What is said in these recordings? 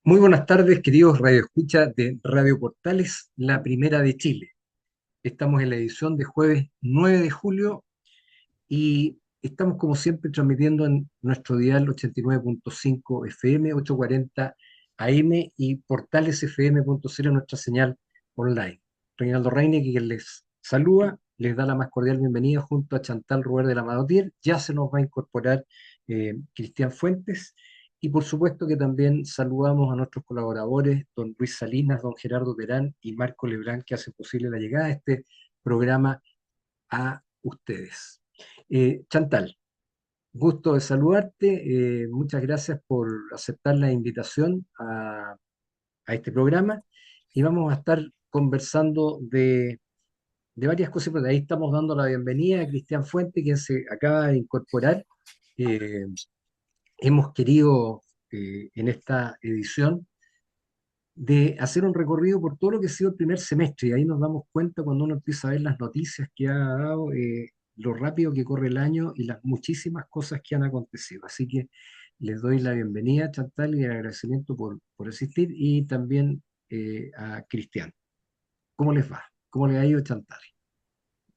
Muy buenas tardes, queridos radioescuchas de Radio Portales, la primera de Chile. Estamos en la edición de jueves 9 de julio y estamos como siempre transmitiendo en nuestro dial 89.5 FM, 840 AM y portalesfm.cl, nuestra señal online. Reinaldo Reine, quien les saluda, les da la más cordial bienvenida junto a Chantal Ruber de la Madotier. Ya se nos va a incorporar Cristian Fuentes. Y por supuesto que también saludamos a nuestros colaboradores, don Luis Salinas, don Gerardo Terán y Marco Lebrán, que hacen posible la llegada de este programa a ustedes. Chantal, gusto de saludarte. Muchas gracias por aceptar la invitación a este programa. Y vamos a estar conversando de varias cosas, pero de ahí estamos dando la bienvenida a Cristian Fuente, quien se acaba de incorporar. Eh, Hemos querido en esta edición de hacer un recorrido por todo lo que ha sido el primer semestre, y ahí nos damos cuenta cuando uno empieza a ver las noticias que ha dado, lo rápido que corre el año y las muchísimas cosas que han acontecido. Así que les doy la bienvenida, Chantal, y el agradecimiento por asistir, y también a Cristian. ¿Cómo les va? ¿Cómo le ha ido, Chantal?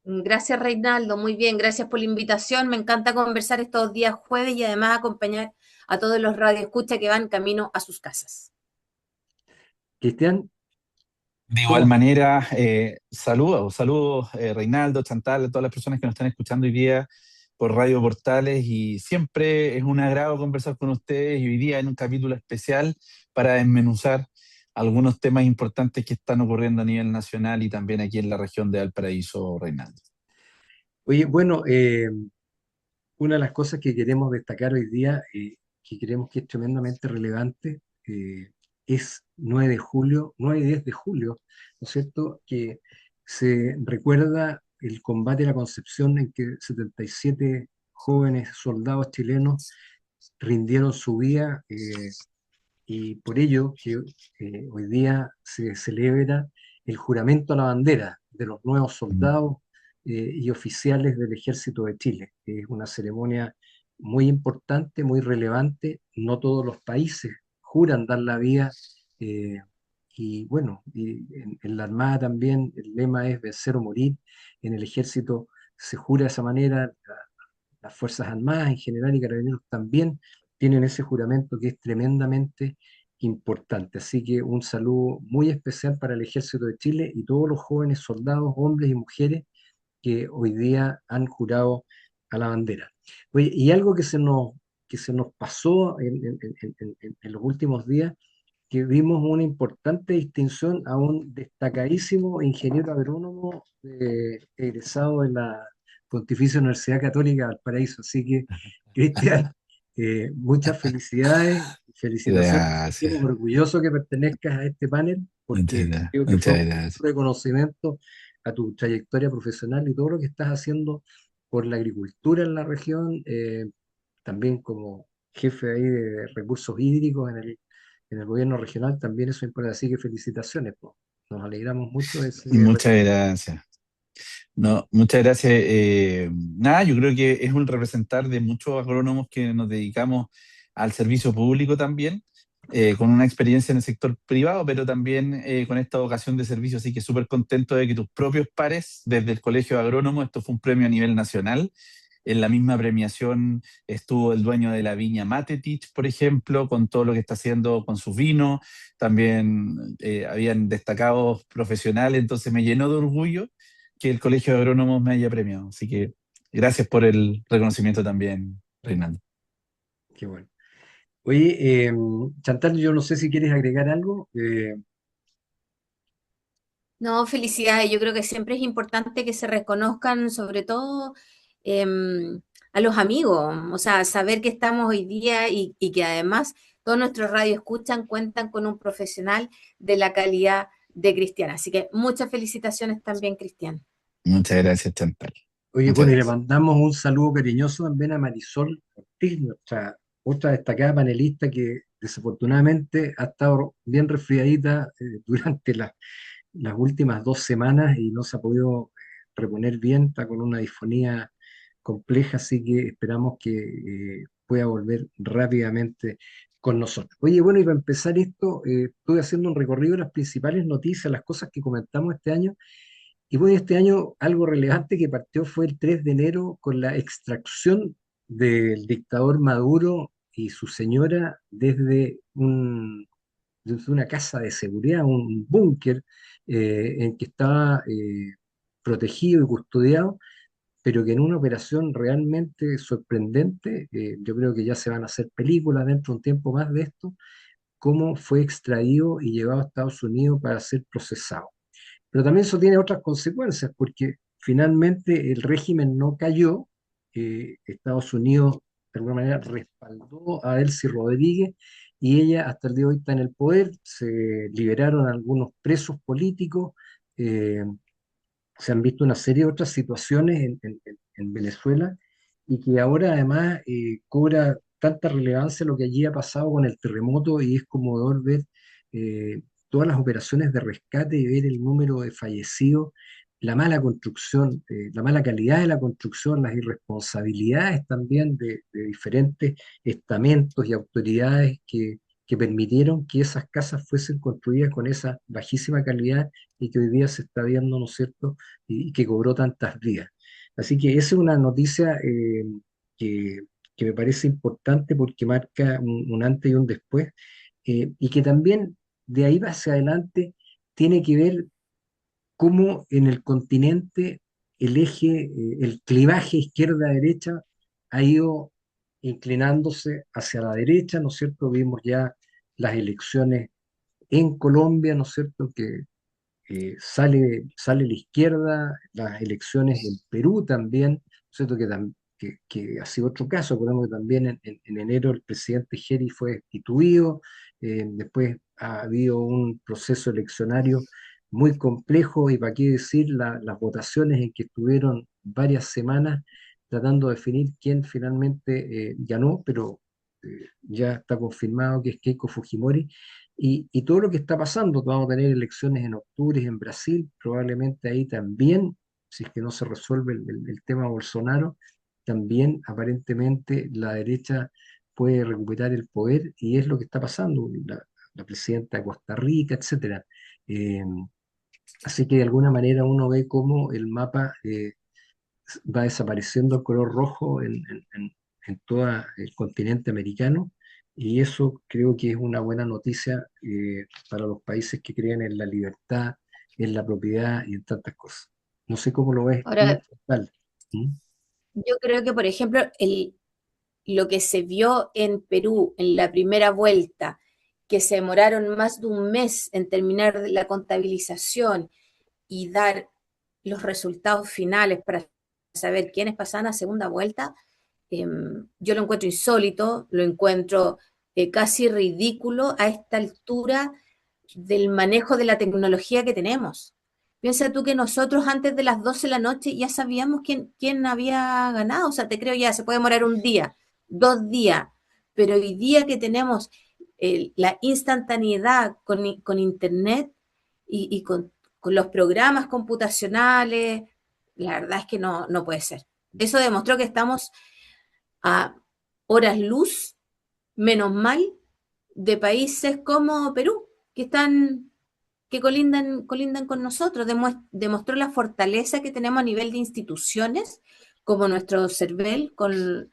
Gracias, Reinaldo. Muy bien, gracias por la invitación. Me encanta conversar estos días jueves y además acompañar a todos los radioescuchas que van camino a sus casas. Cristian, De igual ¿cómo? manera, saludos, Reinaldo, Chantal, a todas las personas que nos están escuchando hoy día por Radio Portales, y siempre es un agrado conversar con ustedes, y hoy día en un capítulo especial para desmenuzar algunos temas importantes que están ocurriendo a nivel nacional y también aquí en la región de Valparaíso, Reinaldo. Oye, bueno, una de las cosas que queremos destacar hoy día, que creemos que es tremendamente relevante, es 9 de julio, 9 y 10 de julio, ¿no es cierto?, que se recuerda el combate a la Concepción, en que 77 jóvenes soldados chilenos rindieron su vida, y por ello que hoy día se celebra el juramento a la bandera de los nuevos Mm. soldados y oficiales del Ejército de Chile. Es una ceremonia muy importante, muy relevante. No todos los países juran dar la vida. eh, y bueno, en la Armada también el lema es vencer o morir. En el Ejército se jura de esa manera. Las Fuerzas Armadas en general y Carabineros también tienen ese juramento que es tremendamente importante. Así que un saludo muy especial para el Ejército de Chile y todos los jóvenes soldados, hombres y mujeres que hoy día han jurado a la bandera. Oye, y algo que se nos pasó en los últimos días, que vimos una importante distinción a un destacadísimo ingeniero agrónomo egresado de la Pontificia Universidad Católica de Valparaíso. Así que, Cristian, muchas felicidades, felicitaciones. Nos sentimos Gracias, orgullosos que pertenezcas a este panel, porque creo que fue muchas un gracias. reconocimiento a tu trayectoria profesional y todo lo que estás haciendo por la agricultura en la región, también como jefe ahí de recursos hídricos en el gobierno regional, también eso es importante. Así que felicitaciones, po. Nos alegramos mucho de ese Muchas reconocimiento. gracias. No, muchas gracias. Nada, yo creo que es un representar de muchos agrónomos que nos dedicamos al servicio público también, con una experiencia en el sector privado, pero también con esta vocación de servicio. Así que súper contento de que tus propios pares, desde el Colegio de Agrónomos, esto fue un premio a nivel nacional. En la misma premiación estuvo el dueño de la viña Matetich, por ejemplo, con todo lo que está haciendo con sus vinos. También habían destacados profesionales, entonces me llenó de orgullo que el Colegio de Agrónomos me haya premiado. Así que gracias por el reconocimiento también, Reinaldo. Qué bueno. Oye, Chantal, yo no sé si quieres agregar algo. No, felicidades. Yo creo que siempre es importante que se reconozcan, sobre todo a los amigos, o sea, saber que estamos hoy día y que además todos nuestros radios escuchan, cuentan con un profesional de la calidad de Cristian. Así que muchas felicitaciones también, Cristian. Muchas gracias, Chantal. Oye, Muchas bueno, y le gracias. mandamos un saludo cariñoso también a Marisol Ortiz, nuestra otra destacada panelista que desafortunadamente ha estado bien resfriadita durante las últimas 2 semanas y no se ha podido reponer bien, está con una disfonía compleja, así que esperamos que pueda volver rápidamente con nosotros. Oye, bueno, y para empezar esto, estuve haciendo un recorrido de las principales noticias, las cosas que comentamos este año, y bueno, este año algo relevante que partió fue el 3 de enero con la extracción del dictador Maduro y su señora desde una casa de seguridad, un búnker en que estaba protegido y custodiado, pero que en una operación realmente sorprendente, yo creo que ya se van a hacer películas dentro de un tiempo más de esto, cómo fue extraído y llevado a Estados Unidos para ser procesado. Pero también eso tiene otras consecuencias, porque finalmente el régimen no cayó, Estados Unidos de alguna manera respaldó a Delcy Rodríguez y ella hasta el día de hoy está en el poder, se liberaron algunos presos políticos, eh, se han visto una serie de otras situaciones en Venezuela y que ahora además cobra tanta relevancia lo que allí ha pasado con el terremoto y es conmovedor ver todas las operaciones de rescate y ver el número de fallecidos, la mala construcción, la mala calidad de la construcción, las irresponsabilidades también de diferentes estamentos y autoridades que permitieron que esas casas fuesen construidas con esa bajísima calidad y que hoy día se está viendo, ¿no es cierto?, y que cobró tantas vidas. Así que esa es una noticia que, que me parece importante porque marca un antes y un después, y que también de ahí hacia adelante tiene que ver cómo en el continente el eje, el clivaje izquierda-derecha ha ido inclinándose hacia la derecha, ¿no es cierto? Vimos ya las elecciones en Colombia, ¿no es cierto?, que sale la izquierda, las elecciones en Perú también, ¿no es cierto? Que ha sido otro caso. Recordemos que también en enero el presidente Geri fue destituido, después ha habido un proceso eleccionario muy complejo y para qué decir las votaciones en que estuvieron varias semanas tratando de definir quién finalmente ganó, pero ya está confirmado que es Keiko Fujimori y todo lo que está pasando, vamos a tener elecciones en octubre en Brasil, probablemente ahí también, si es que no se resuelve el tema Bolsonaro, también aparentemente la derecha puede recuperar el poder y es lo que está pasando, la presidenta de Costa Rica, etcétera. Eh, Así que de alguna manera uno ve cómo el mapa va desapareciendo el color rojo en todo el continente americano y eso creo que es una buena noticia para los países que creen en la libertad, en la propiedad y en tantas cosas. No sé cómo lo ves tú, Ahora, tal. ¿Mm? yo creo que, por ejemplo, lo que se vio en Perú en la primera vuelta, que se demoraron más de un mes en terminar la contabilización y dar los resultados finales para saber quiénes pasaban a segunda vuelta, yo lo encuentro insólito, lo encuentro casi ridículo a esta altura del manejo de la tecnología que tenemos. Piensa tú que nosotros antes de las 12 de la noche ya sabíamos quién había ganado, o sea, te creo ya, se puede demorar un día, 2 días, pero hoy día que tenemos la instantaneidad con Internet y con los programas computacionales, la verdad es que no puede ser. Eso demostró que estamos a horas luz, menos mal, de países como Perú, que colindan con nosotros. Demostró la fortaleza que tenemos a nivel de instituciones, como nuestro CERVEL, con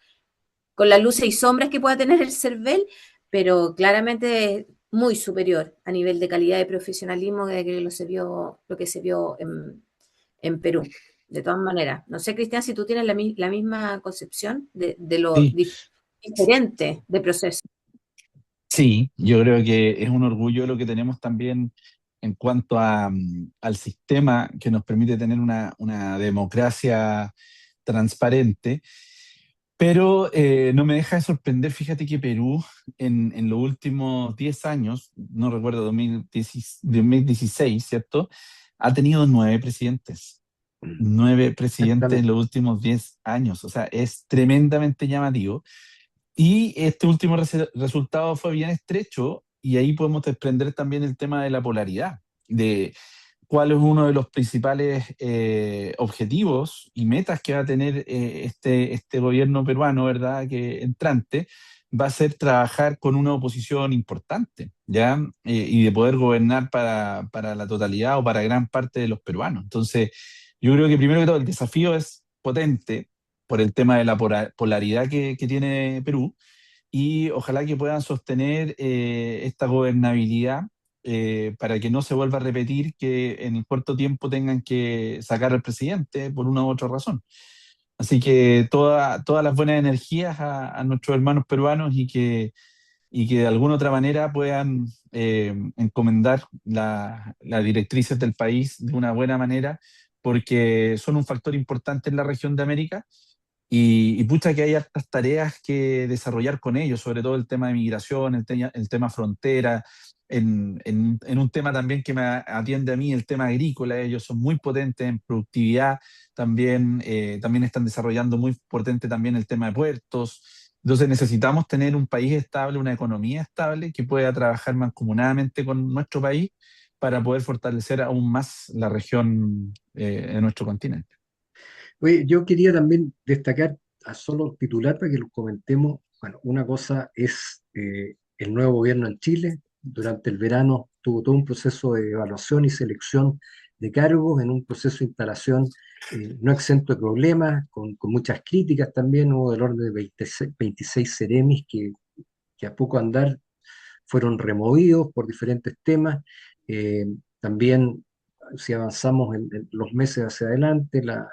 las luces y sombras que pueda tener el CERVEL, pero claramente muy superior a nivel de calidad y profesionalismo de que lo que se vio en Perú. De todas maneras, no sé, Cristian, si tú tienes la misma concepción de lo Sí, diferente de proceso. sí, yo creo que es un orgullo lo que tenemos también en cuanto al sistema que nos permite tener una democracia transparente, pero no me deja de sorprender, fíjate que Perú en los últimos 10 años, no recuerdo, 2016, ¿cierto? Ha tenido 9 presidentes. 9 presidentes en Exactamente. los últimos 10 años, o sea, es tremendamente llamativo. Y este último resultado fue bien estrecho y ahí podemos desprender también el tema de la polaridad, de cuál es uno de los principales objetivos y metas que va a tener este gobierno peruano, ¿verdad?, que entrante, va a ser trabajar con una oposición importante, ¿ya? Y de poder gobernar para la totalidad o para gran parte de los peruanos. Entonces, yo creo que primero que todo el desafío es potente por el tema de la polaridad que tiene Perú, y ojalá que puedan sostener esta gobernabilidad, para que no se vuelva a repetir que en el corto tiempo tengan que sacar al presidente por una u otra razón. Así que todas las buenas energías a nuestros hermanos peruanos, y que de alguna otra manera puedan encomendar las directrices del país de una buena manera, porque son un factor importante en la región de América, y pucha que hay hartas tareas que desarrollar con ellos, sobre todo el tema de migración, el tema frontera, en un tema también que me atiende a mí, el tema agrícola. Ellos son muy potentes en productividad, también están desarrollando muy potente también el tema de puertos. Entonces necesitamos tener un país estable, una economía estable que pueda trabajar mancomunadamente con nuestro país para poder fortalecer aún más la región de nuestro continente. Oye, yo quería también destacar a solo titular para que lo comentemos. Bueno, una cosa es el nuevo gobierno en Chile. Durante el verano tuvo todo un proceso de evaluación y selección de cargos, en un proceso de instalación no exento de problemas, con muchas críticas también. Hubo del orden de 26 seremis que a poco andar fueron removidos por diferentes temas. Eh, También, si avanzamos en los meses hacia adelante, la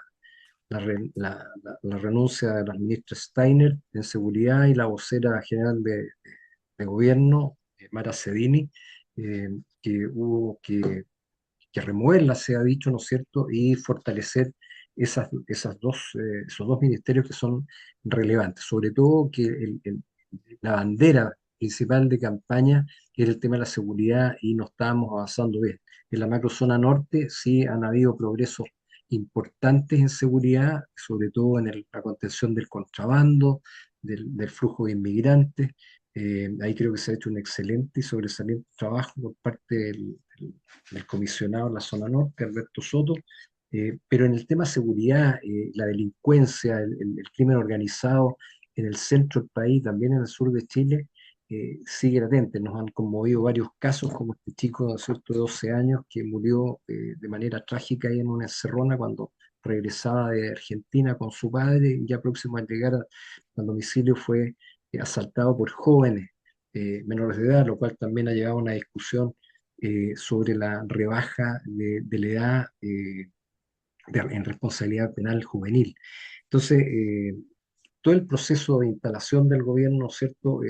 renuncia de la ministra Steiner en seguridad y la vocera general de gobierno, Mara Sedini, eh, que hubo que removerla, se ha dicho, ¿no es cierto?, y fortalecer esos dos ministerios que son relevantes. Sobre todo que la bandera principal de campaña era el tema de la seguridad y no estábamos avanzando bien. En la macrozona norte sí han habido progresos importantes en seguridad, sobre todo en la contención del contrabando, del flujo de inmigrantes. Ahí creo que se ha hecho un excelente y sobresaliente trabajo por parte del comisionado en la zona norte, Alberto Soto. Pero en el tema seguridad, la delincuencia, el crimen organizado en el centro del país, también en el sur de Chile, sigue latente. Nos han conmovido varios casos, como este chico, ¿no es cierto?, de 12 años que murió de manera trágica ahí en una encerrona cuando regresaba de Argentina con su padre, y ya próximo a llegar al domicilio fue asaltado por jóvenes menores de edad, lo cual también ha llevado a una discusión sobre la rebaja de la edad en responsabilidad penal juvenil. Entonces, todo el proceso de instalación del gobierno, ¿no es cierto?,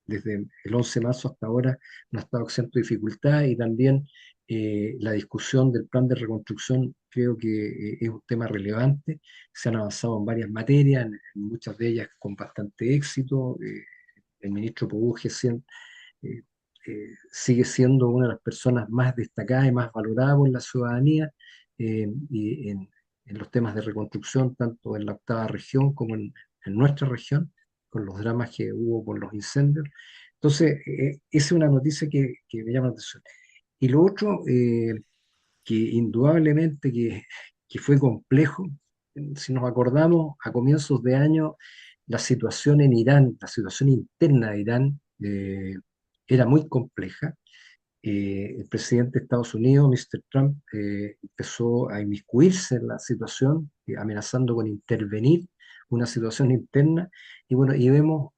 desde el 11 de marzo hasta ahora no ha estado exento de dificultad, y también la discusión del plan de reconstrucción creo que es un tema relevante. Se han avanzado en varias materias, en muchas de ellas con bastante éxito. El ministro Poguje eh, sigue siendo una de las personas más destacadas y más valoradas por la ciudadanía, y en los temas de reconstrucción, tanto en la octava región como en nuestra región, con los dramas que hubo por los incendios. Entonces, esa es una noticia que me llama la atención. Y lo otro, que indudablemente que fue complejo, si nos acordamos, a comienzos de año, la situación en Irán, la situación interna de Irán, era muy compleja. El presidente de Estados Unidos, Mr. Trump, empezó a inmiscuirse en la situación, amenazando con intervenir una situación interna, y bueno, y vemos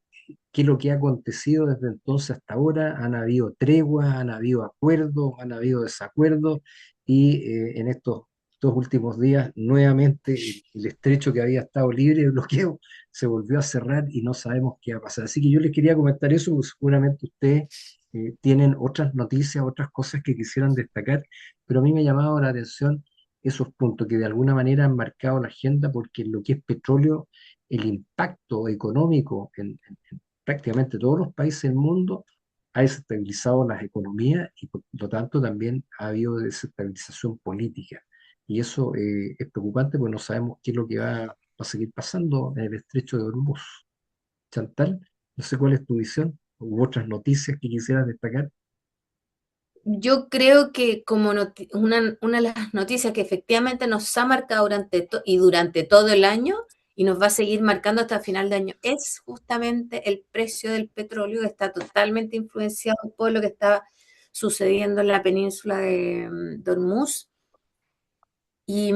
qué es lo que ha acontecido desde entonces hasta ahora. Han habido treguas, han habido acuerdos, han habido desacuerdos, y en estos 2 últimos días, nuevamente el estrecho que había estado libre de bloqueo se volvió a cerrar y no sabemos qué va a pasar. Así que yo les quería comentar eso, porque seguramente ustedes tienen otras noticias, otras cosas que quisieran destacar, pero a mí me ha llamado la atención esos puntos que de alguna manera han marcado la agenda, porque en lo que es petróleo, el impacto económico en prácticamente todos los países del mundo ha desestabilizado las economías, y por lo tanto también ha habido desestabilización política. Y eso es preocupante, porque no sabemos qué es lo que va a seguir pasando en el estrecho de Hormuz. Chantal, no sé cuál es tu visión u otras noticias que quisieras destacar. Yo creo que como una de las noticias que efectivamente nos ha marcado durante todo el año y nos va a seguir marcando hasta el final de año, es justamente el precio del petróleo, que está totalmente influenciado por lo que está sucediendo en la península de Hormuz. Y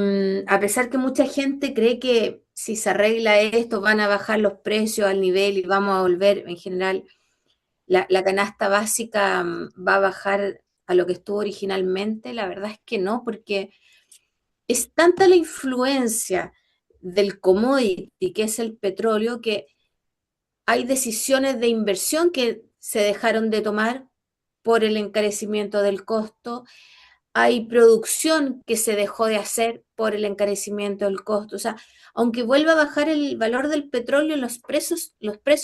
a pesar que mucha gente cree que si se arregla esto van a bajar los precios al nivel y vamos a volver, en general, la canasta básica va a bajar a lo que estuvo originalmente, la verdad es que no, porque es tanta la influencia del commodity que es el petróleo que hay decisiones de inversión que se dejaron de tomar por el encarecimiento del costo, hay producción que se dejó de hacer por el encarecimiento del costo. O sea, aunque vuelva a bajar el valor del petróleo, los precios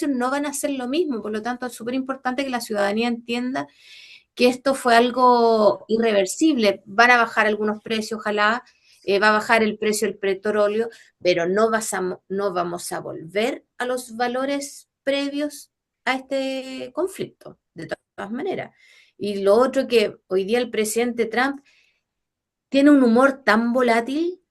no van a ser lo mismo. Por lo tanto, es súper importante que la ciudadanía entienda que esto fue algo irreversible. Van a bajar algunos precios, ojalá, va a bajar el precio del petróleo, pero no vamos a volver a los valores previos a este conflicto, de todas maneras. Y lo otro que hoy día el presidente Trump tiene un humor tan volátil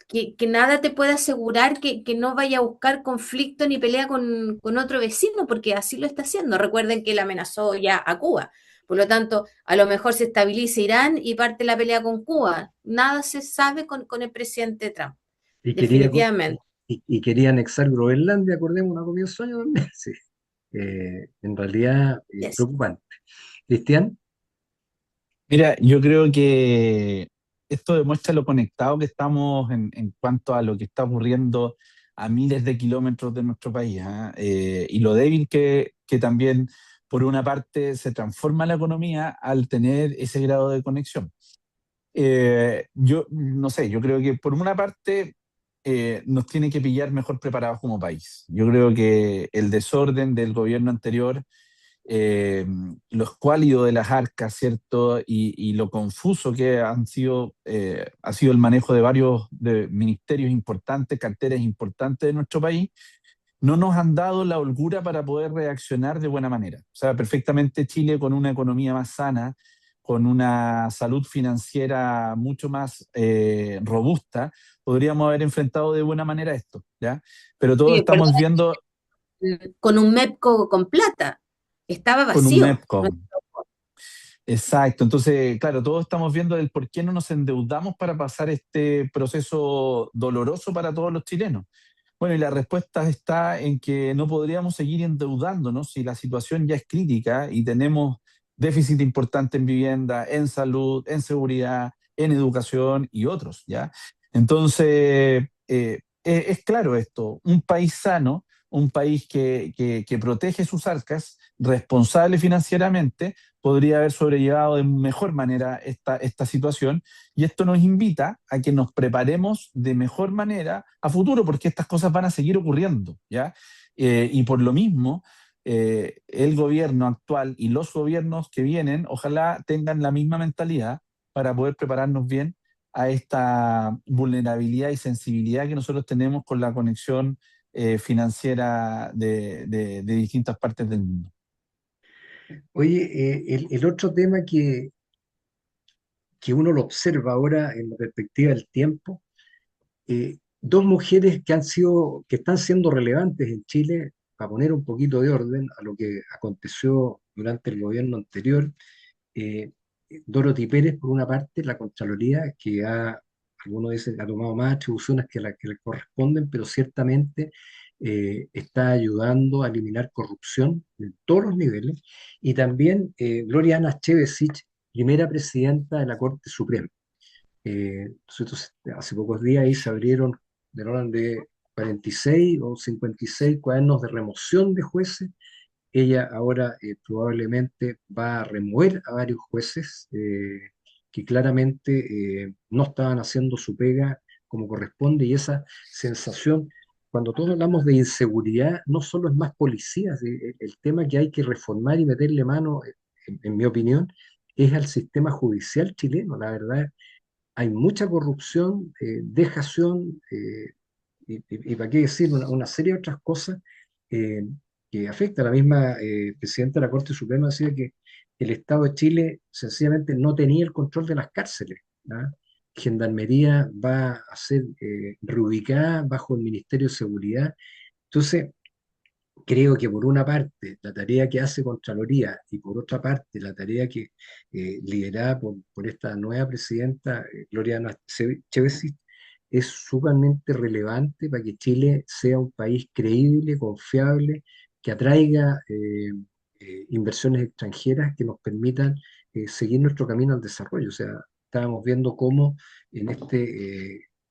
que nada te puede asegurar que no vaya a buscar conflicto ni pelea con otro vecino, porque así lo está haciendo. Recuerden que él amenazó ya a Cuba. Por lo tanto, a lo mejor se estabiliza Irán y parte la pelea con Cuba. Nada se sabe con el presidente Trump, Y quería, definitivamente. y quería anexar Groenlandia, acordémonos, a comienzo de año también. Sí. En realidad, Yes. preocupante. Cristian, Mira, yo creo que esto demuestra lo conectado que estamos en cuanto a lo que está ocurriendo a miles de kilómetros de nuestro país, ¿ah? Y lo débil que también, por una parte, se transforma la economía al tener ese grado de conexión. Yo no sé, yo creo que por una parte nos tiene que pillar mejor preparados como país. Yo creo que el desorden del gobierno anterior, eh, lo escuálido de las arcas, ¿cierto? Y lo confuso que ha sido el manejo de varios de ministerios importantes, carteras importantes de nuestro país, no nos han dado la holgura para poder reaccionar de buena manera. O sea, perfectamente Chile con una economía más sana, con una salud financiera mucho más robusta, podríamos haber enfrentado de buena manera esto, ¿ya? Pero todos Oye, perdón, estamos viendo con un MEPCO con plata. Estaba con un vacío. MEPCOM. Exacto, entonces, claro, todos estamos viendo el por qué no nos endeudamos para pasar este proceso doloroso para todos los chilenos. Bueno, y la respuesta está en que no podríamos seguir endeudándonos si la situación ya es crítica y tenemos déficit importante en vivienda, en salud, en seguridad, en educación y otros, ¿ya? Entonces, es claro esto, un país sano, un país que protege sus arcas, responsable financieramente, podría haber sobrellevado de mejor manera esta situación y esto nos invita a que nos preparemos de mejor manera a futuro, porque estas cosas van a seguir ocurriendo, ¿ya? Y por lo mismo, el gobierno actual y los gobiernos que vienen, ojalá tengan la misma mentalidad para poder prepararnos bien a esta vulnerabilidad y sensibilidad que nosotros tenemos con la conexión financiera de distintas partes del mundo. oye, el otro tema que uno lo observa ahora en la perspectiva del tiempo, dos mujeres que están siendo relevantes en Chile, para poner un poquito de orden a lo que aconteció durante el gobierno anterior. eh, Dorothy Pérez, por una parte, la Contraloría, algunos dicen, ha tomado más atribuciones que le corresponden, pero ciertamente está ayudando a eliminar corrupción en todos los niveles. Y también Gloria Ana Chevesich, primera presidenta de la Corte Suprema. Entonces, hace pocos días ahí se abrieron del orden de 46 o 56 cuadernos de remoción de jueces. Ella ahora probablemente va a remover a varios jueces que claramente no estaban haciendo su pega como corresponde, y esa sensación, cuando todos hablamos de inseguridad, no solo es más policías, el tema que hay que reformar y meterle mano, en mi opinión, es al sistema judicial chileno. La verdad, hay mucha corrupción, dejación, y para qué decir una serie de otras cosas eh, que afectan. La misma presidenta de la Corte Suprema decía que el Estado de Chile sencillamente no tenía el control de las cárceles, ¿ah? Gendarmería va a ser reubicada bajo el Ministerio de Seguridad. Entonces, creo que por una parte la tarea que hace Contraloría y por otra parte la tarea que liderada por esta nueva presidenta, Gloriana Chevesi, es sumamente relevante para que Chile sea un país creíble, confiable, que atraiga inversiones extranjeras que nos permitan seguir nuestro camino al desarrollo. O sea, estábamos viendo cómo en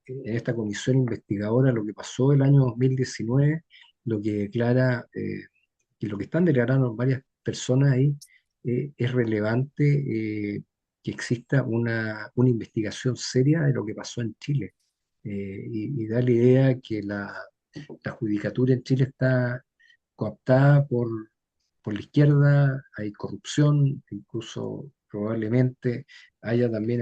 en esta comisión investigadora lo que pasó el año 2019 lo que declara, que lo que están declarando varias personas ahí es relevante que exista una investigación seria de lo que pasó en Chile. Y da la idea que la judicatura en Chile está cooptada por la izquierda, hay corrupción, incluso probablemente haya también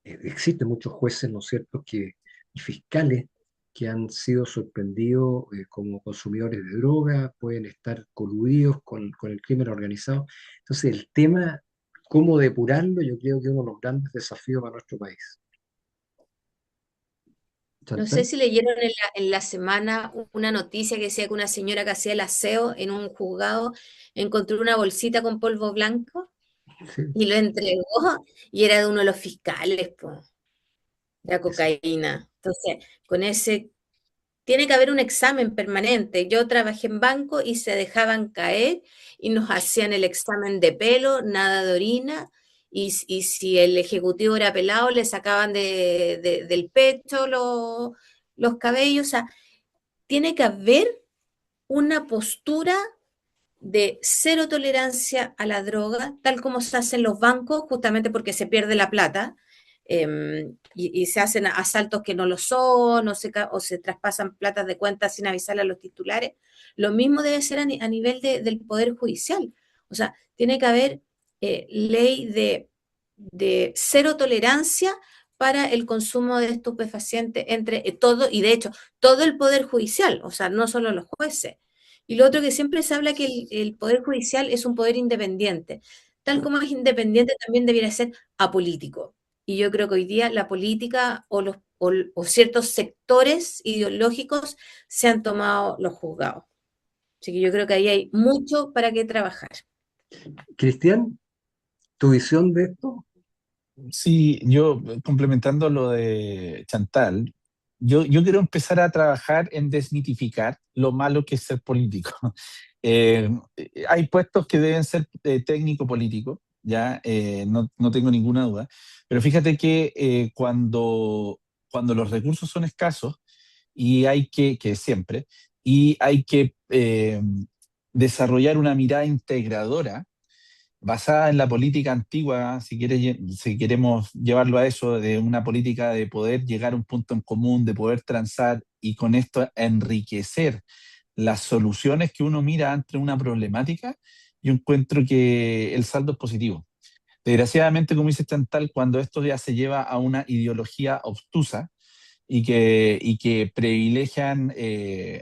existen muchos jueces, ¿no es cierto?, y fiscales que han sido sorprendidos como consumidores de droga, pueden estar coludidos con el crimen organizado. Entonces, el tema, cómo depurarlo, yo creo que es uno de los grandes desafíos para nuestro país. No sé ¿Chantal? si leyeron en la semana una noticia que decía que una señora que hacía el aseo en un juzgado encontró una bolsita con polvo blanco Sí, y lo entregó y era de uno de los fiscales, po, de la eso. cocaína. Entonces, con ese tiene que haber un examen permanente. Yo trabajé en banco y se dejaban caer y nos hacían el examen de pelo, nada de orina, y si el ejecutivo era pelado, le sacaban del pecho los cabellos. O sea, tiene que haber una postura de cero tolerancia a la droga, tal como se hace en los bancos, justamente porque se pierde la plata, y se hacen asaltos que no lo son, o se traspasan platas de cuenta sin avisarle a los titulares. Lo mismo debe ser a nivel del Poder Judicial. O sea, tiene que haber ley de cero tolerancia para el consumo de estupefacientes entre todo, y de hecho, todo el Poder Judicial, o sea, no solo los jueces. Y lo otro que siempre se habla que el Poder Judicial es un poder independiente. Tal como es independiente, también debiera ser apolítico. Y yo creo que hoy día la política o ciertos sectores ideológicos se han tomado los juzgados. Así que yo creo que ahí hay mucho para qué trabajar. Cristian, ¿tu visión de esto? Sí, yo complementando lo de Chantal, yo quiero empezar a trabajar en desmitificar lo malo que es ser político. Eh, Hay puestos que deben ser técnico-político, ya, no tengo ninguna duda, pero fíjate que cuando los recursos son escasos y que siempre, y hay que desarrollar una mirada integradora basada en la política antigua, si queremos llevarlo a eso, de una política de poder llegar a un punto en común, de poder transar y con esto enriquecer las soluciones que uno mira ante una problemática, yo encuentro que el saldo es positivo. Desgraciadamente, como dice Chantal, cuando esto ya se lleva a una ideología obtusa y que privilegian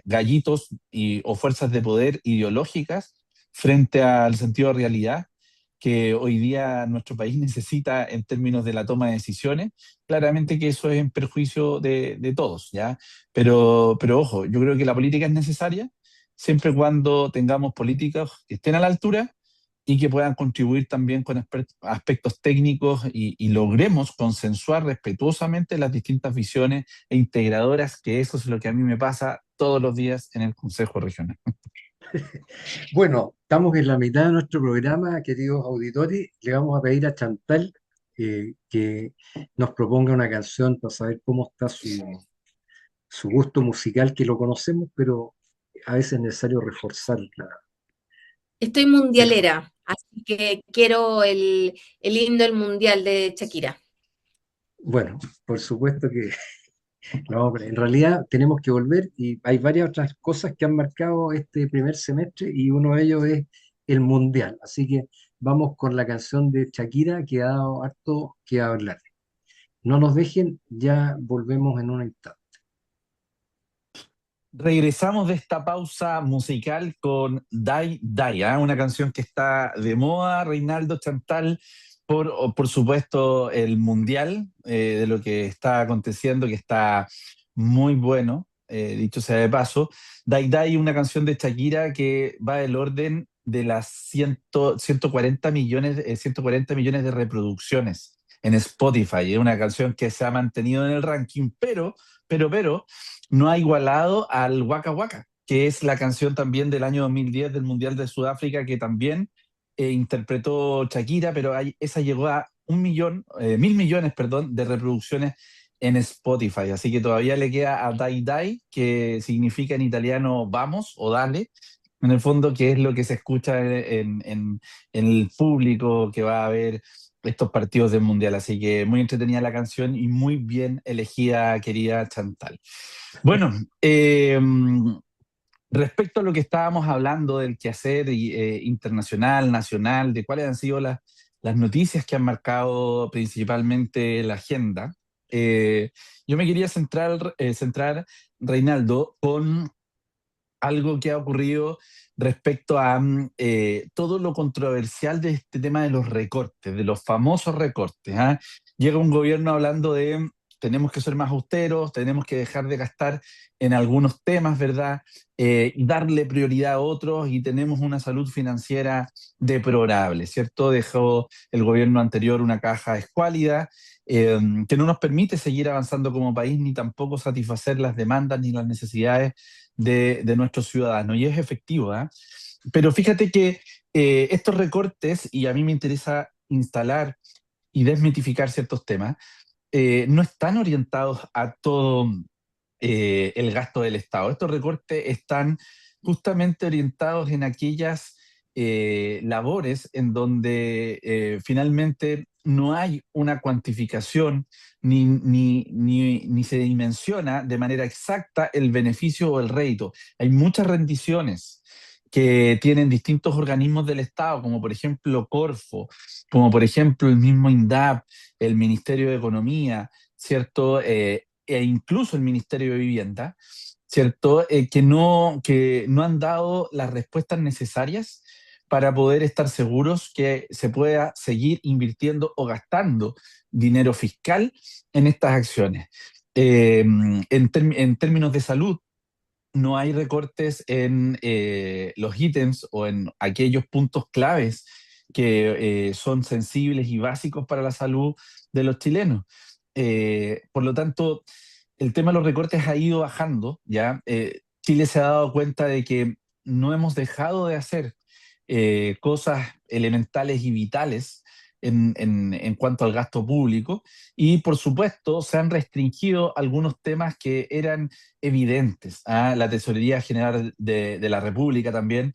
gallitos o fuerzas de poder ideológicas frente al sentido de realidad que hoy día nuestro país necesita en términos de la toma de decisiones, claramente que eso es en perjuicio de todos, ¿ya? Pero ojo, yo creo que la política es necesaria siempre y cuando tengamos políticas que estén a la altura y que puedan contribuir también con aspectos técnicos y logremos consensuar respetuosamente las distintas visiones e integradoras, que eso es lo que a mí me pasa todos los días en el Consejo Regional. Bueno, estamos en la mitad de nuestro programa, queridos auditores. Le vamos a pedir a Chantal que nos proponga una canción para saber cómo está su gusto musical, que lo conocemos, pero a veces es necesario reforzarla. Estoy mundialera, así que quiero el himno del mundial de Shakira. Bueno, por supuesto que no, pero en realidad tenemos que volver y hay varias otras cosas que han marcado este primer semestre y uno de ellos es el Mundial. Así que vamos con la canción de Shakira que ha dado harto que hablar. No nos dejen, ya volvemos en un instante. Regresamos de esta pausa musical con Die Die, ¿ah? Una canción que está de moda, Reinaldo Chantal, por supuesto, el mundial de lo que está aconteciendo, que está muy bueno, dicho sea de paso. Dai Dai, una canción de Shakira que va del orden de las 140 millones de reproducciones en Spotify. Es una canción que se ha mantenido en el ranking, pero, no ha igualado al Waka Waka, que es la canción también del año 2010 del Mundial de Sudáfrica, que también interpretó Shakira, pero esa llegó a 1 millón, 1.000 millones, perdón, de reproducciones en Spotify. Así que todavía le queda a Dai Dai, que significa en italiano vamos o dale, en el fondo, que es lo que se escucha en el público que va a ver estos partidos del Mundial. Así que muy entretenida la canción y muy bien elegida, querida Chantal. Bueno, respecto a lo que estábamos hablando del quehacer internacional, nacional, de cuáles han sido las noticias que han marcado principalmente la agenda, eh, yo me quería centrar, Reinaldo, con algo que ha ocurrido respecto a todo lo controversial de este tema de los recortes, de los famosos recortes. ¿Ah? Llega un gobierno hablando de tenemos que ser más austeros, tenemos que dejar de gastar en algunos temas, ¿verdad? Y darle prioridad a otros y tenemos una salud financiera deplorable, ¿cierto? Dejó el gobierno anterior una caja escuálida que no nos permite seguir avanzando como país ni tampoco satisfacer las demandas ni las necesidades de nuestros ciudadanos. Y es efectivo, ¿eh? Pero fíjate que estos recortes, y a mí me interesa instalar y desmitificar ciertos temas, no están orientados a todo el gasto del Estado. Estos recortes están justamente orientados en aquellas labores en donde finalmente no hay una cuantificación ni se dimensiona de manera exacta el beneficio o el rédito. Hay muchas rendiciones que tienen distintos organismos del Estado, como por ejemplo Corfo, como por ejemplo el mismo INDAP, el Ministerio de Economía, ¿cierto? E incluso el Ministerio de Vivienda, ¿cierto? Que no han dado las respuestas necesarias para poder estar seguros que se pueda seguir invirtiendo o gastando dinero fiscal en estas acciones. En términos de salud, no hay recortes en los ítems o en aquellos puntos claves que son sensibles y básicos para la salud de los chilenos. Por lo tanto, el tema de los recortes ha ido bajando, ¿ya? Chile se ha dado cuenta de que no hemos dejado de hacer cosas elementales y vitales en cuanto al gasto público y, por supuesto, se han restringido algunos temas que eran evidentes. ¿Ah? La Tesorería General de la República también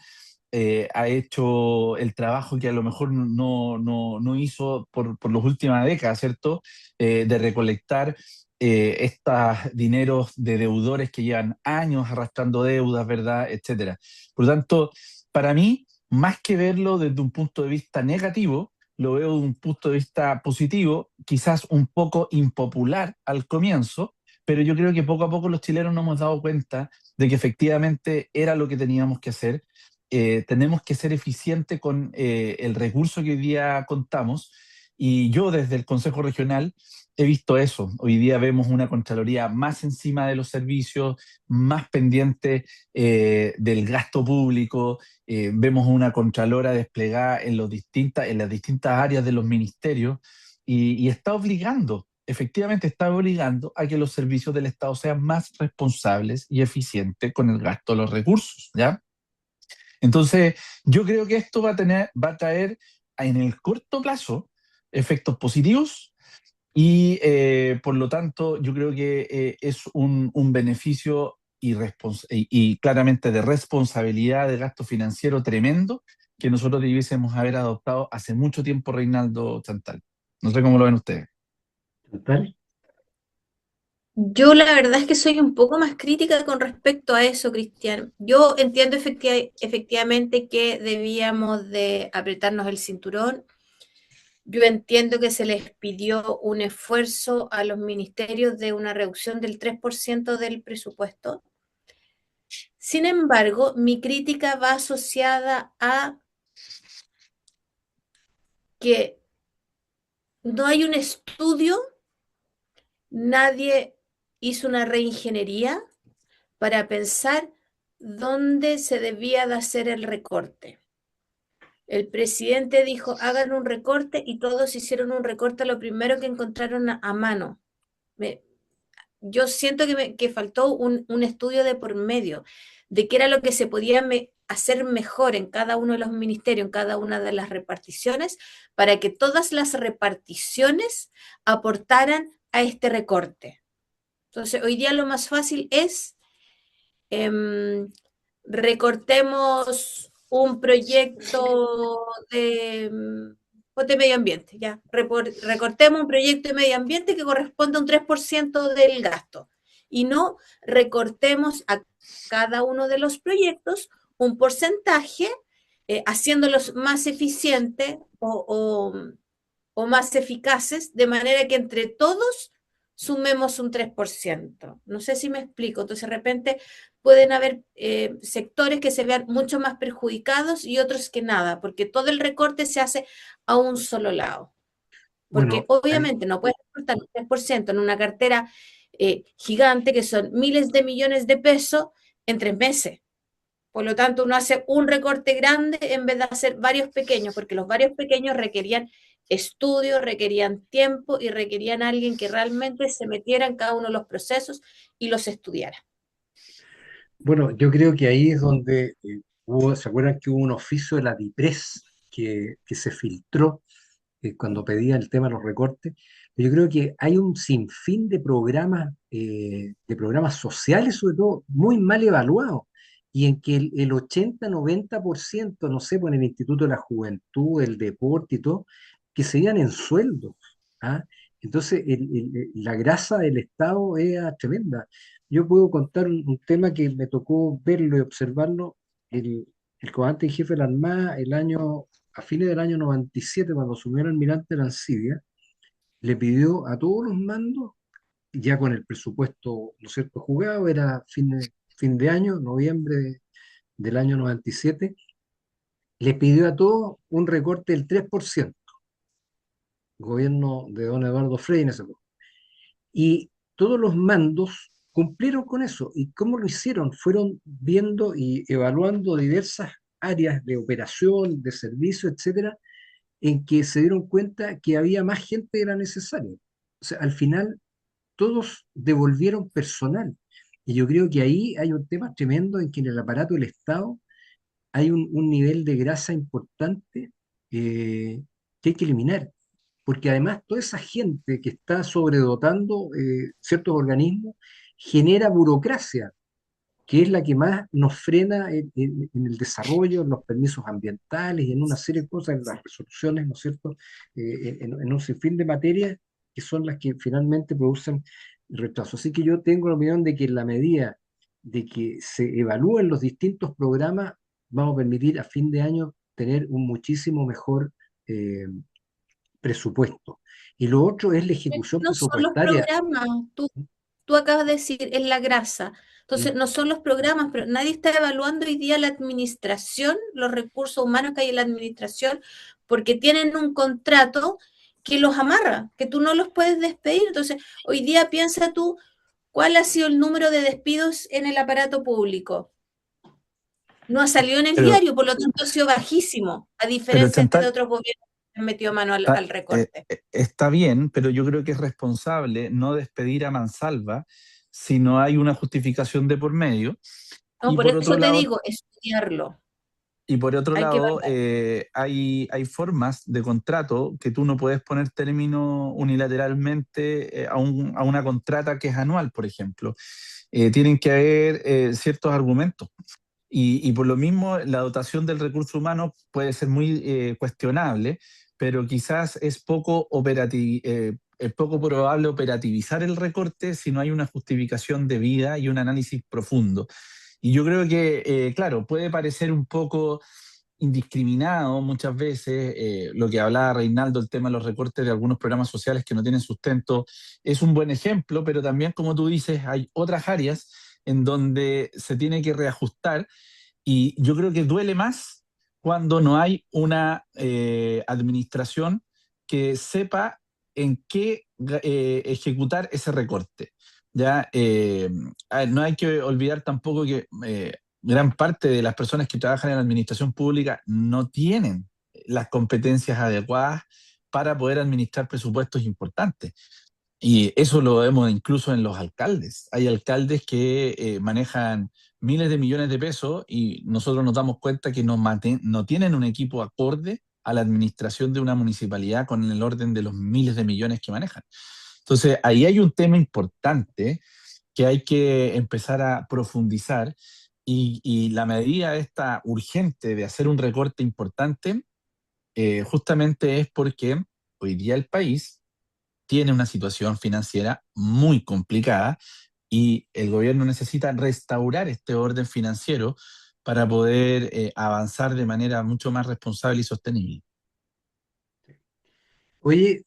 ha hecho el trabajo que a lo mejor no hizo por las últimas décadas, ¿cierto? De recolectar estos dineros de deudores que llevan años arrastrando deudas, ¿verdad? Etcétera. Por lo tanto, para mí, más que verlo desde un punto de vista negativo, lo veo desde un punto de vista positivo, quizás un poco impopular al comienzo, pero yo creo que poco a poco los chilenos nos hemos dado cuenta de que efectivamente era lo que teníamos que hacer. Tenemos que ser eficientes con el recurso que hoy día contamos y yo desde el Consejo Regional he visto eso. Hoy día vemos una Contraloría más encima de los servicios, más pendiente del gasto público, vemos una Contralora desplegada en las distintas áreas de los ministerios y está obligando, efectivamente está obligando a que los servicios del Estado sean más responsables y eficientes con el gasto de los recursos, ¿ya? Entonces, yo creo que esto va a traer en el corto plazo efectos positivos y por lo tanto yo creo que es un beneficio y claramente de responsabilidad de gasto financiero tremendo que nosotros debiésemos haber adoptado hace mucho tiempo, Reinaldo Chantal. No sé cómo lo ven ustedes. Total. Yo la verdad es que soy un poco más crítica con respecto a eso, Cristian. Yo entiendo efectivamente que debíamos de apretarnos el cinturón. Yo entiendo que se les pidió un esfuerzo a los ministerios de una reducción del 3% del presupuesto. Sin embargo, mi crítica va asociada a que no hay un estudio, nadie hizo una reingeniería para pensar dónde se debía de hacer el recorte. El presidente dijo, hagan un recorte y todos hicieron un recorte a lo primero que encontraron a mano. Yo siento que faltó un estudio de por medio de qué era lo que se podía hacer mejor en cada uno de los ministerios, en cada una de las reparticiones, para que todas las reparticiones aportaran a este recorte. Entonces, hoy día lo más fácil es em, recortemos un proyecto de medio ambiente, ya. Recortemos un proyecto de medio ambiente que corresponde a un 3% del gasto y no recortemos a cada uno de los proyectos un porcentaje, haciéndolos más eficientes o más eficaces, de manera que entre todos sumemos un 3%. No sé si me explico. Entonces, de repente pueden haber sectores que se vean mucho más perjudicados y otros que nada, porque todo el recorte se hace a un solo lado. Porque Bueno, obviamente no puedes recortar un 3% en una cartera gigante, que son miles de millones de pesos, en 3 meses. Por lo tanto, uno hace un recorte grande en vez de hacer varios pequeños, porque los varios pequeños requerían estudio, requerían tiempo y requerían a alguien que realmente se metiera en cada uno de los procesos y los estudiara. bueno, yo creo que ahí es donde ¿se acuerdan que hubo un oficio de la DIPRES que se filtró cuando pedía el tema de los recortes? Yo creo que hay un sinfín de programas sociales, sobre todo, muy mal evaluados, y en que el 80-90%, no sé, por el Instituto de la Juventud, el deporte y todo, que se iban en sueldos. ¿Ah? Entonces, la grasa del Estado era tremenda. Yo puedo contar un tema que me tocó verlo y observarlo. El comandante en jefe de la Armada, a fines del año 97, cuando asumió el almirante Arancibia, le pidió a todos los mandos, ya con el presupuesto, ¿no es cierto?, jugado, era fin de año, del año 97, le pidió a todos un recorte del 3%, gobierno de don Eduardo Frei en ese momento. Y todos los mandos cumplieron con eso. ¿Y cómo lo hicieron? Fueron viendo y evaluando diversas áreas de operación, de servicio, etcétera, en que se dieron cuenta que había más gente de la necesaria. O sea, al final todos devolvieron personal. Y yo creo que ahí hay un tema tremendo en que en el aparato del Estado hay un nivel de grasa importante que hay que eliminar. Porque además toda esa gente que está sobredotando ciertos organismos genera burocracia, que es la que más nos frena en el desarrollo, en los permisos ambientales y en una serie de cosas, en las resoluciones, ¿no es cierto?, en un sinfín de materias que son las que finalmente producen retraso. Así que yo tengo la opinión de que en la medida de que se evalúen los distintos programas, vamos a permitir a fin de año tener un muchísimo mejor eh, presupuesto. Y lo otro es la ejecución No son los presupuestaria. programas, tú acabas de decir, es la grasa. Entonces, no son los programas, pero nadie está evaluando hoy día la administración, los recursos humanos que hay en la administración, porque tienen un contrato que los amarra, que tú no los puedes despedir. Entonces, hoy día piensa tú, ¿cuál ha sido el número de despidos en el aparato público? No ha salido en el Pero, diario, por lo tanto ha sido bajísimo, a pero diferencia de Chantal, otros gobiernos que han metido mano al recorte. está bien, pero yo creo que es responsable no despedir a mansalva si no hay una justificación de por medio. No, Y por por otro eso te lado, digo, estudiarlo. Hay que evaluar. hay formas de contrato que tú no puedes poner término unilateralmente a una contrata que es anual, por ejemplo. Tienen que haber ciertos argumentos. Y por lo mismo, la dotación del recurso humano puede ser muy cuestionable, pero quizás es poco probable operativizar el recorte si no hay una justificación debida y un análisis profundo. Y yo creo que, claro, puede parecer un poco indiscriminado muchas veces, lo que hablaba Reinaldo, el tema de los recortes de algunos programas sociales que no tienen sustento, es un buen ejemplo, pero también, como tú dices, hay otras áreas en donde se tiene que reajustar y yo creo que duele más cuando no hay una administración que sepa en qué ejecutar ese recorte. ¿Ya? No hay que olvidar tampoco que gran parte de las personas que trabajan en la administración pública no tienen las competencias adecuadas para poder administrar presupuestos importantes. Y eso lo vemos incluso en los alcaldes. Hay alcaldes que manejan miles de millones de pesos y nosotros nos damos cuenta que no tienen un equipo acorde a la administración de una municipalidad con el orden de los miles de millones que manejan. Entonces, ahí hay un tema importante que hay que empezar a profundizar y la medida esta urgente de hacer un recorte importante justamente es porque hoy día el país tiene una situación financiera muy complicada y el gobierno necesita restaurar este orden financiero para poder avanzar de manera mucho más responsable y sostenible. Oye,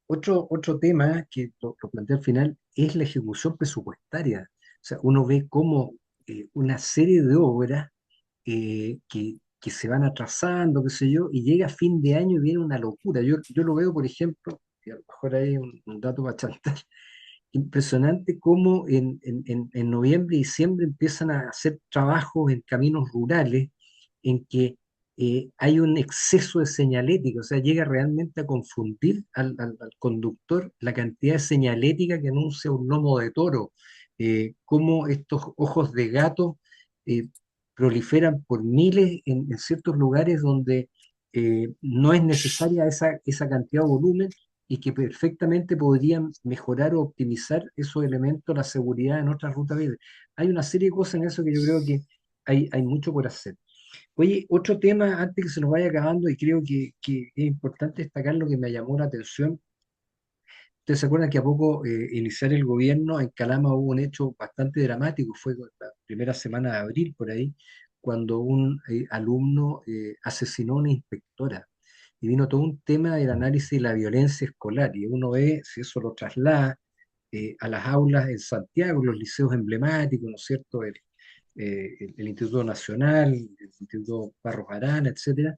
otro tema que lo planteé al final es la ejecución presupuestaria. O sea, uno ve cómo una serie de obras que se van atrasando, qué sé yo, y llega fin de año y viene una locura. Yo lo veo, por ejemplo, y a lo mejor hay un dato para chantar, impresionante cómo en noviembre y diciembre empiezan a hacer trabajos en caminos rurales en que hay un exceso de señalética, o sea, llega realmente a confundir al conductor la cantidad de señalética que anuncia un lomo de toro, cómo estos ojos de gato eh, proliferan por miles en ciertos lugares donde no es necesaria esa cantidad de volumen y que perfectamente podrían mejorar o optimizar esos elementos, la seguridad en otras rutas viales. Hay una serie de cosas en eso que yo creo que hay mucho por hacer. Oye, otro tema antes que se nos vaya acabando y creo que es importante destacar lo que me llamó la atención. Ustedes se acuerdan que a poco iniciar el gobierno en Calama hubo un hecho bastante dramático, fue la primera semana de abril por ahí, cuando un alumno asesinó a una inspectora y vino todo un tema del análisis de la violencia escolar y uno ve si eso lo traslada a las aulas en Santiago, los liceos emblemáticos, ¿no es cierto? El Instituto Nacional, el Instituto Barros Arana, etcétera,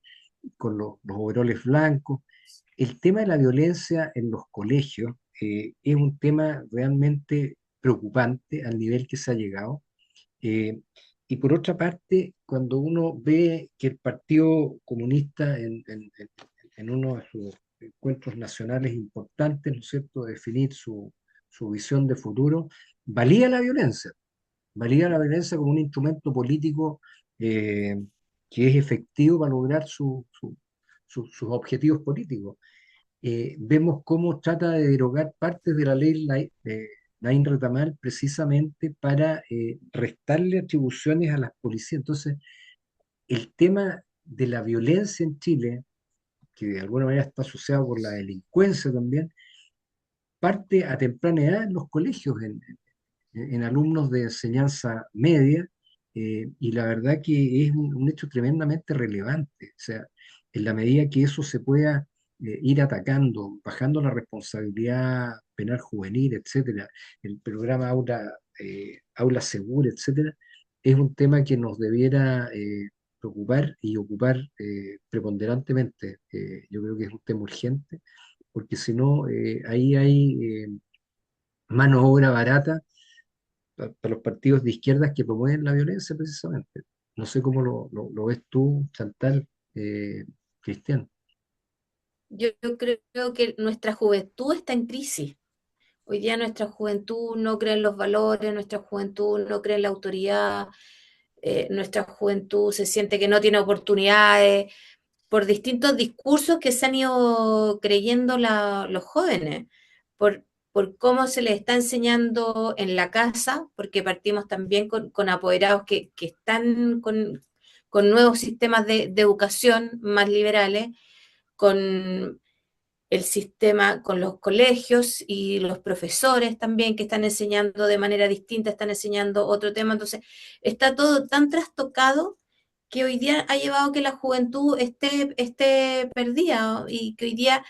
con los overoles blancos. El tema de la violencia en los colegios es un tema realmente preocupante al nivel que se ha llegado. Eh, y por otra parte, cuando uno ve que el Partido Comunista en uno de sus encuentros nacionales importantes, ¿no es cierto?, de definir su visión de futuro, valía la violencia, valía la violencia como un instrumento político eh, que es efectivo para lograr sus objetivos políticos. Vemos cómo trata de derogar partes de la ley Laín Retamal precisamente para restarle atribuciones a las policías. Entonces, el tema de la violencia en Chile, que de alguna manera está asociado con la delincuencia también, parte a temprana edad en los colegios, en alumnos de enseñanza media, y la verdad que es un hecho tremendamente relevante. O sea, en la medida que eso se pueda ir atacando, bajando la responsabilidad penal juvenil, etcétera, el programa Aula Segura, etcétera, es un tema que nos debiera preocupar y ocupar preponderantemente. Yo creo que es un tema urgente, porque si no, ahí hay mano de obra barata para los partidos de izquierdas que promueven la violencia precisamente. No sé cómo lo ves tú, Chantal, eh, Cristian. Yo creo que nuestra juventud está en crisis. Hoy día nuestra juventud no cree en los valores, nuestra juventud no cree en la autoridad, nuestra juventud se siente que no tiene oportunidades por distintos discursos que se han ido creyendo los jóvenes, por, por cómo se les está enseñando en la casa, porque partimos también con apoderados que están con nuevos sistemas de educación más liberales, con el sistema, con los colegios y los profesores también que están enseñando de manera distinta, están enseñando otro tema. Entonces, está todo tan trastocado que hoy día ha llevado a que la juventud esté perdida y que hoy día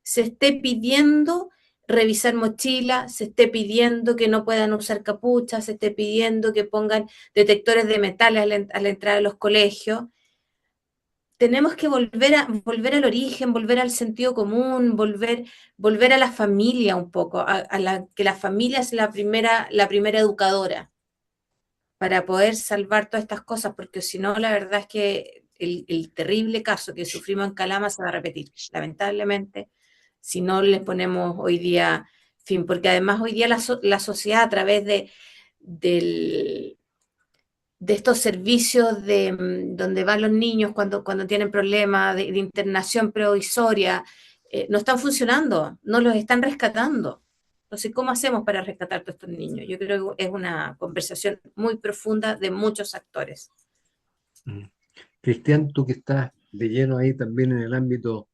se esté pidiendo revisar mochilas, se esté pidiendo que no puedan usar capuchas, se esté pidiendo que pongan detectores de metales a la entrada de los colegios. tenemos que volver al origen, volver al sentido común, volver a la familia un poco, que la familia es la primera educadora para poder salvar todas estas cosas, porque si no, la verdad es que el terrible caso que sufrimos en Calama se va a repetir, lamentablemente, si no le ponemos hoy día fin, porque además hoy día la sociedad a través del, de estos servicios donde van los niños cuando tienen problemas de internación provisoria, no están funcionando, no los están rescatando. Entonces, ¿cómo hacemos para rescatar a todos estos niños? Yo creo que es una conversación muy profunda de muchos actores. Mm. Cristian, tú que estás de lleno ahí también en el ámbito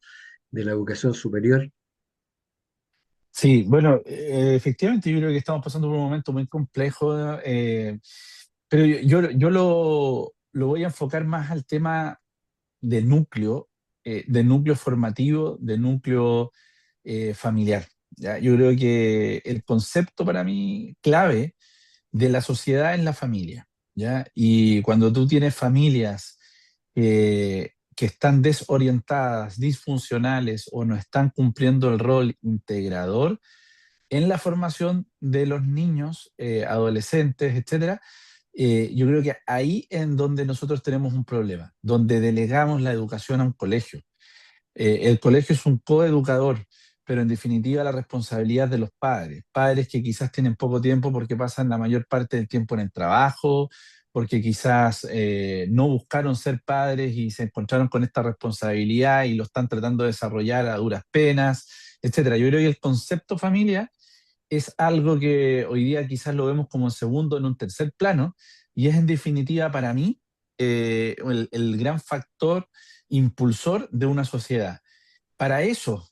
de la educación superior. Sí, bueno, efectivamente yo creo que estamos pasando por un momento muy complejo, pero yo lo voy a enfocar más al tema de núcleo formativo, de núcleo familiar. ¿Ya? Yo creo que el concepto para mí clave de la sociedad es la familia. ¿Ya? Y cuando tú tienes familias que están desorientadas, disfuncionales o no están cumpliendo el rol integrador en la formación de los niños, adolescentes, etcétera, yo creo que ahí en donde nosotros tenemos un problema, donde delegamos la educación a un colegio. El colegio es un coeducador, pero en definitiva la responsabilidad es de los padres. Padres que quizás tienen poco tiempo porque pasan la mayor parte del tiempo en el trabajo, porque quizás no buscaron ser padres y se encontraron con esta responsabilidad y lo están tratando de desarrollar a duras penas, etcétera. Yo creo que el concepto familia es algo que hoy día quizás lo vemos como en segundo, en un tercer plano, y es en definitiva para mí el gran factor impulsor de una sociedad. Para eso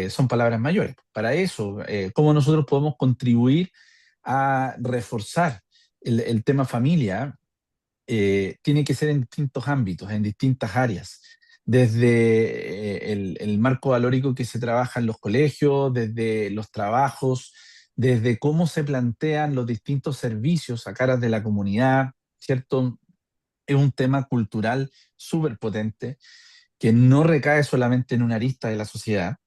son palabras mayores, para eso, cómo nosotros podemos contribuir a reforzar el tema familia, tiene que ser en distintos ámbitos, en distintas áreas, desde el marco valórico que se trabaja en los colegios, desde los trabajos, desde cómo se plantean los distintos servicios a caras de la comunidad, ¿cierto? Es un tema cultural súper potente que no recae solamente en una arista de la sociedad,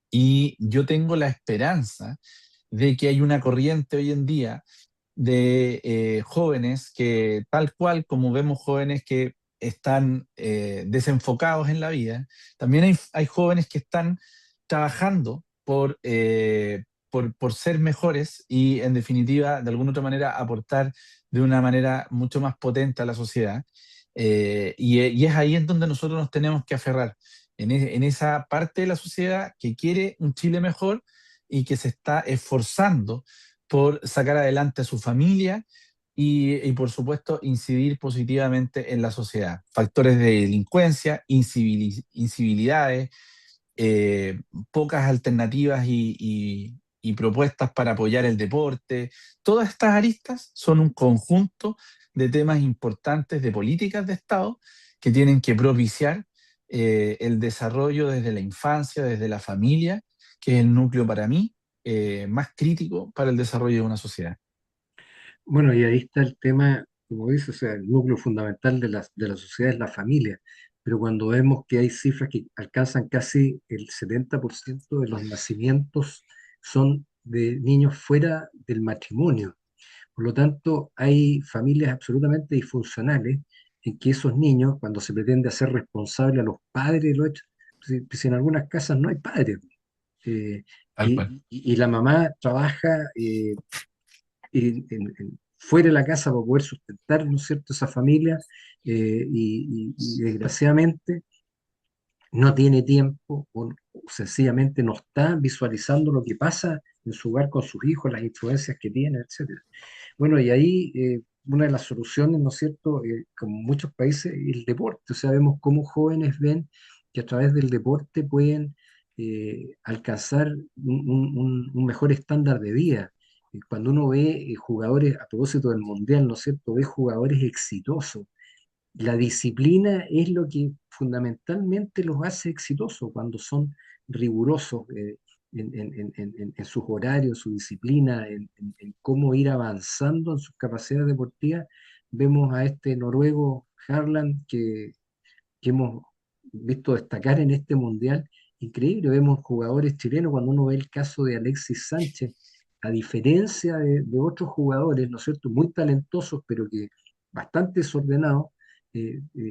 y yo tengo la esperanza de que hay una corriente hoy en día de jóvenes que, tal cual como vemos jóvenes que están desenfocados en la vida, también hay jóvenes que están trabajando por ser mejores y en definitiva, de alguna otra manera, aportar de una manera mucho más potente a la sociedad. Y es ahí en donde nosotros nos tenemos que aferrar, en esa parte de la sociedad que quiere un Chile mejor y que se está esforzando por sacar adelante a su familia y, por supuesto, incidir positivamente en la sociedad. Factores de delincuencia, incivilidades, eh, pocas alternativas y propuestas para apoyar el deporte. Todas estas aristas son un conjunto de temas importantes de políticas de Estado que tienen que propiciar el desarrollo desde la infancia, desde la familia, que es el núcleo para mí más crítico para el desarrollo de una sociedad. Bueno, y ahí está el tema, como dices, o sea, el núcleo fundamental de la sociedad es la familia, pero cuando vemos que hay cifras que alcanzan casi el 70% de los nacimientos son de niños fuera del matrimonio. Por lo tanto, hay familias absolutamente disfuncionales en que esos niños, cuando se pretende hacer responsable a los padres de los hechos, si en algunas casas no hay padres, eh, Tal cual. y la mamá trabaja fuera de la casa para poder sustentar, ¿no es cierto?, esa familia, y desgraciadamente no tiene tiempo o sencillamente no está visualizando lo que pasa en su hogar con sus hijos, las influencias que tiene, etcétera. Bueno, y ahí una de las soluciones, ¿no es cierto?, como en muchos países, el deporte. O sea, vemos cómo jóvenes ven que a través del deporte pueden alcanzar un mejor estándar de vida. Cuando uno ve jugadores, a propósito del Mundial, ¿no es cierto?, ve jugadores exitosos. La disciplina es lo que fundamentalmente los hace exitosos cuando son rigurosos en sus horarios, en su disciplina, en cómo ir avanzando en sus capacidades deportivas. Vemos a este noruego Harland que que hemos visto destacar en este mundial. Increíble, vemos jugadores chilenos cuando uno ve el caso de Alexis Sánchez, a diferencia de otros jugadores, ¿no es cierto?, muy talentosos, pero que bastante desordenados.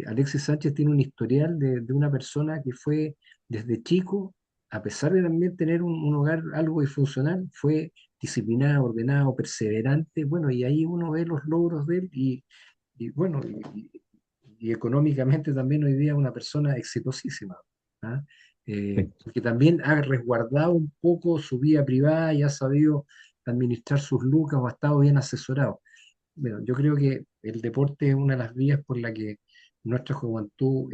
Alexis Sánchez tiene un historial de una persona que fue desde chico, a pesar de también tener un hogar algo disfuncional, fue disciplinado, ordenado, perseverante. Bueno, y ahí uno ve los logros de él y bueno, y económicamente también hoy día una persona exitosísima, ¿ah? Sí. Porque también ha resguardado un poco su vida privada y ha sabido administrar sus lucas o ha estado bien asesorado. Bueno, yo creo que el deporte es una de las vías por la que nuestra juventud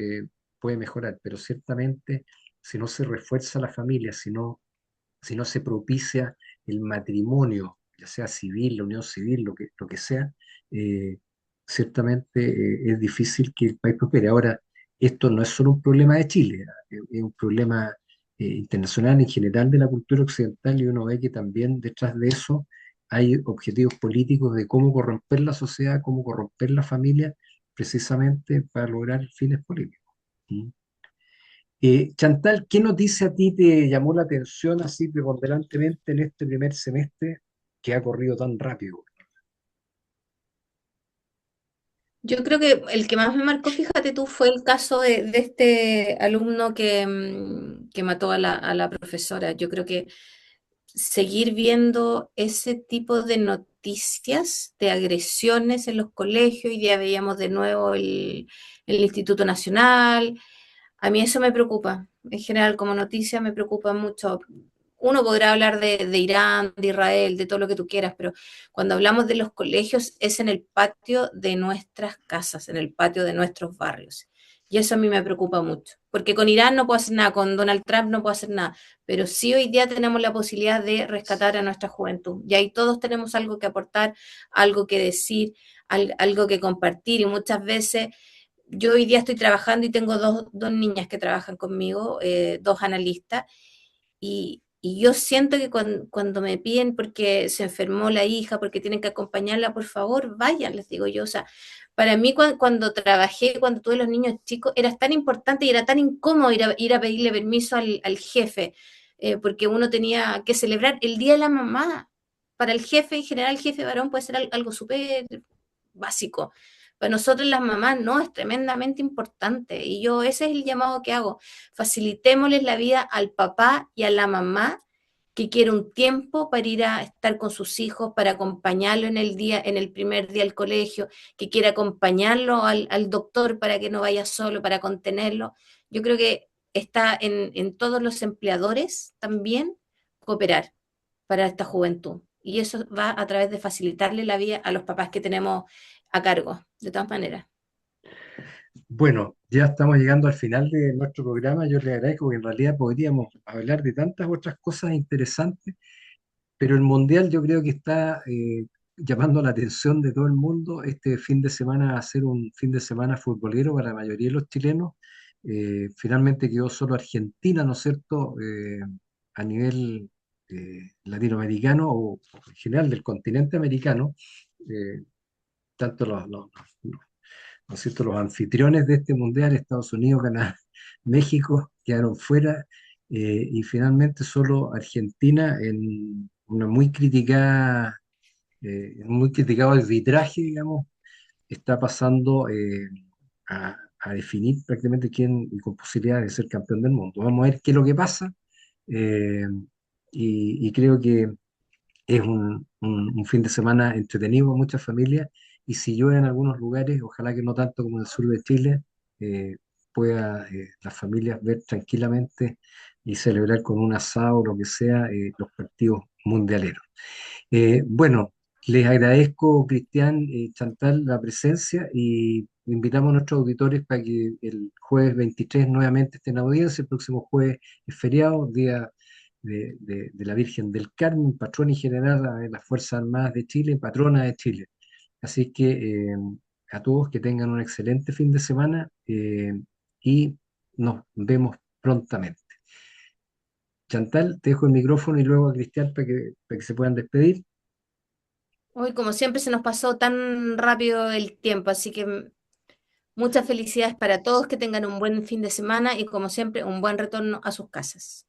puede mejorar, pero ciertamente si no se refuerza la familia, si no se propicia el matrimonio, ya sea civil, la unión civil, lo que sea, eh, ciertamente es difícil que el país prospere. Ahora, esto no es solo un problema de Chile, es un problema internacional en general de la cultura occidental y uno ve que también detrás de eso hay objetivos políticos de cómo corromper la sociedad, cómo corromper la familia, precisamente para lograr fines políticos. ¿Mm? Chantal, ¿qué noticia a ti te llamó la atención así preponderantemente en este primer semestre que ha corrido tan rápido? Yo creo que el que más me marcó, fíjate tú, fue el caso de este alumno que mató a la profesora. Yo creo que seguir viendo ese tipo de noticias de agresiones en los colegios, y ya veíamos de nuevo el Instituto Nacional, a mí eso me preocupa. En general, como noticia, me preocupa mucho. Uno podrá hablar de Irán, de Israel, de todo lo que tú quieras, pero cuando hablamos de los colegios es en el patio de nuestras casas, en el patio de nuestros barrios. Y eso a mí me preocupa mucho, porque con Irán no puedo hacer nada, con Donald Trump no puedo hacer nada, pero sí hoy día tenemos la posibilidad de rescatar a nuestra juventud. Y ahí todos tenemos algo que aportar, algo que decir, algo que compartir. Y muchas veces yo hoy día estoy trabajando y tengo dos niñas que trabajan conmigo, dos analistas, y yo siento que cuando me piden porque se enfermó la hija, porque tienen que acompañarla, por favor, vayan, les digo yo. O sea, para mí cuando trabajé, cuando tuve los niños chicos, era tan importante y era tan incómodo ir a pedirle permiso al jefe, porque uno tenía que celebrar el Día de la Mamá. Para el jefe, en general, el jefe varón puede ser algo súper básico. Para nosotros las mamás no, es tremendamente importante. Y yo ese es el llamado que hago. Facilitémosles la vida al papá y a la mamá que quiere un tiempo para ir a estar con sus hijos, para acompañarlo en el día, en el primer día al colegio, que quiere acompañarlo al doctor para que no vaya solo, para contenerlo. Yo creo que está en todos los empleadores también cooperar para esta juventud. Y eso va a través de facilitarle la vida a los papás que tenemos a cargo, de todas maneras. Bueno, ya estamos llegando al final de nuestro programa. Yo le agradezco que en realidad podríamos hablar de tantas otras cosas interesantes, pero el Mundial yo creo que está llamando la atención de todo el mundo. Este fin de semana va a ser un fin de semana futbolero para la mayoría de los chilenos. Finalmente quedó solo Argentina, ¿no es cierto?, a nivel latinoamericano o en general del continente americano. Eh, tanto ¿no es cierto?, los anfitriones de este mundial, Estados Unidos, Canadá, México, quedaron fuera y finalmente solo Argentina en una muy criticado arbitraje, digamos, está pasando a definir prácticamente quién y con posibilidades de ser campeón del mundo. Vamos a ver qué es lo que pasa eh, y creo que es un fin de semana entretenido con muchas familias y si llueve en algunos lugares, ojalá que no tanto como en el sur de Chile, pueda las familias ver tranquilamente y celebrar con un asado o lo que sea los partidos mundialeros. Bueno, les agradezco, Cristian y Chantal, la presencia y invitamos a nuestros auditores para que el jueves 23 nuevamente estén en audiencia. El próximo jueves es feriado, día de la Virgen del Carmen, patrona y general de las Fuerzas Armadas de Chile, patrona de Chile. Así que a todos que tengan un excelente fin de semana y nos vemos prontamente. Chantal, te dejo el micrófono y luego a Cristian para que se puedan despedir. Hoy, como siempre, se nos pasó tan rápido el tiempo, así que Muchas felicidades para todos, que tengan un buen fin de semana y como siempre, un buen retorno a sus casas.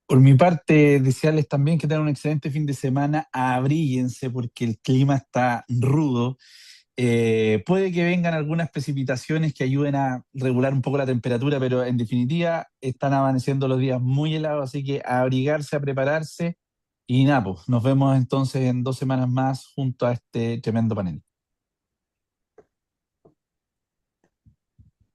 Por mi parte, desearles también que tengan un excelente fin de semana. Abríguense porque el clima está rudo. Puede que vengan algunas precipitaciones que ayuden a regular un poco la temperatura, pero en definitiva están amaneciendo los días muy helados, así que a abrigarse, a prepararse. Y nada, pues, nos vemos entonces en 2 semanas más junto a este tremendo panel.